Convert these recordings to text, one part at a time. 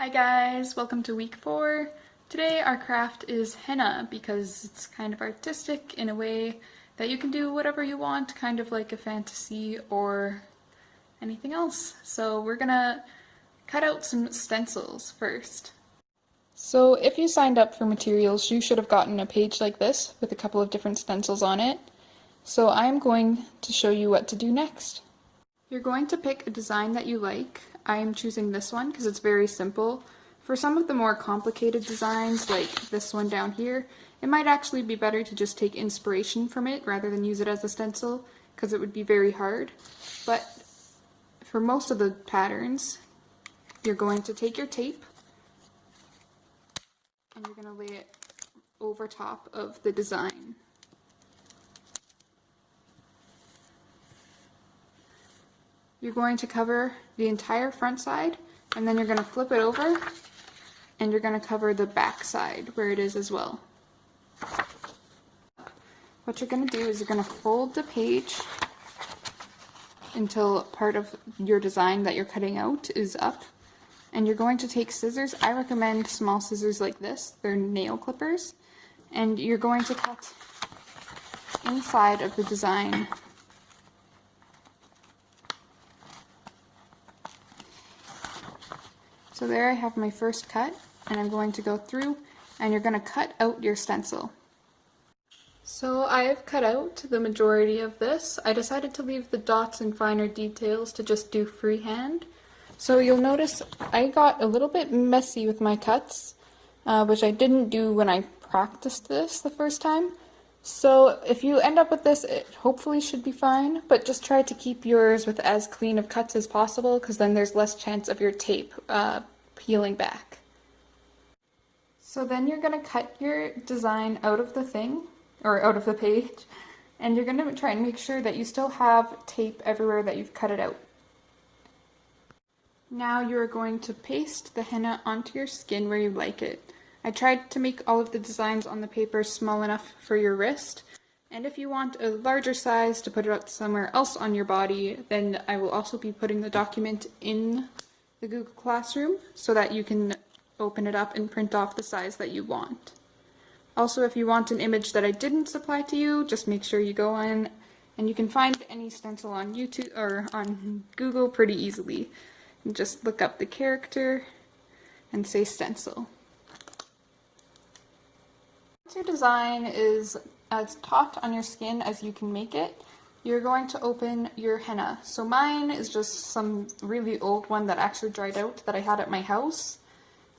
Hi guys, welcome to week 4. Today our craft is henna because it's kind of artistic in a way that you can do whatever you want, kind of like a fantasy or anything else. So we're gonna cut out some stencils first. So if you signed up for materials, you should have gotten a page like this with a couple of different stencils on it. So I'm going to show you what to do next. You're going to pick a design that you like. I am choosing this one because it's very simple. For some of the more complicated designs, like this one down here, it might actually be better to just take inspiration from it rather than use it as a stencil, because it would be very hard. But for most of the patterns, you're going to take your tape and you're going to lay it over top of the design. You're going to cover the entire front side, and then you're going to flip it over, and you're going to cover the back side where it is as well. What you're going to do is you're going to fold the page until part of your design that you're cutting out is up, and you're going to take scissors. I recommend small scissors like this. They're nail clippers, and you're going to cut inside of the design. So there I have my first cut, and I'm going to go through and you're going to cut out your stencil. So I have cut out the majority of this. I decided to leave the dots and finer details to just do freehand. So you'll notice I got a little bit messy with my cuts, which I didn't do when I practiced this the first time. So if you end up with this, it hopefully should be fine, but just try to keep yours with as clean of cuts as possible, because then there's less chance of your tape peeling back. So then you're going to cut your design out of the thing, or out of the page, and you're going to try and make sure that you still have tape everywhere that you've cut it out. Now you're going to paste the henna onto your skin where you like it. I tried to make all of the designs on the paper small enough for your wrist, and if you want a larger size to put it up somewhere else on your body, then I will also be putting the document in the Google Classroom so that you can open it up and print off the size that you want. Also, if you want an image that I didn't supply to you, just make sure you go on, and you can find any stencil on YouTube or on Google pretty easily. And just look up the character and say stencil. Once your design is as taut on your skin as you can make it, you're going to open your henna. So mine is just some really old one that actually dried out that I had at my house.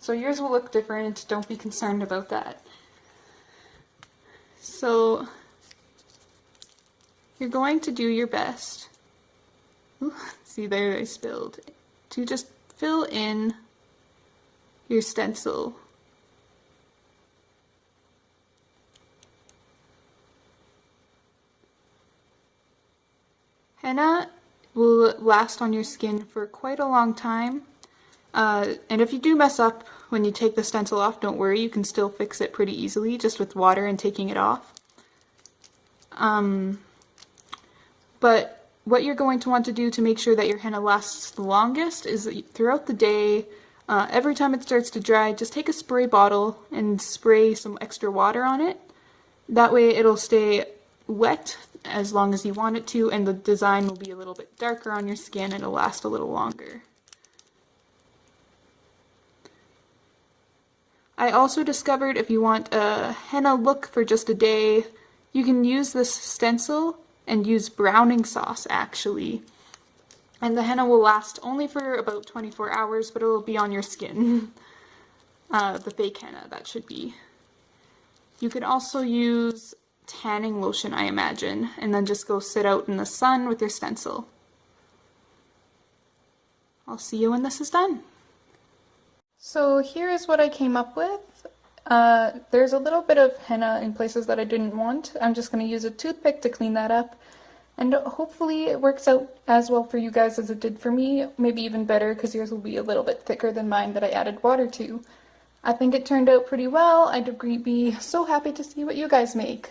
So yours will look different, don't be concerned about that. So you're going to do your best. Ooh, see there I spilled. To just fill in your stencil. Henna will last on your skin for quite a long time, and if you do mess up when you take the stencil off, don't worry, you can still fix it pretty easily just with water and taking it off. But what you're going to want to do to make sure that your henna lasts the longest is throughout the day, every time it starts to dry, just take a spray bottle and spray some extra water on it. That way it'll stay wet as long as you want it to, and the design will be a little bit darker on your skin and it'll last a little longer. I also discovered if you want a henna look for just a day, you can use this stencil and use browning sauce actually. And the henna will last only for about 24 hours, but it'll be on your skin. The fake henna, that should be. You could also use tanning lotion, I imagine, and then just go sit out in the sun with your stencil. I'll see you when this is done. So here is what I came up with. There's a little bit of henna in places that I didn't want. I'm just going to use a toothpick to clean that up, and hopefully it works out as well for you guys as it did for me, maybe even better because yours will be a little bit thicker than mine that I added water to. I think it turned out pretty well. I'd be so happy to see what you guys make.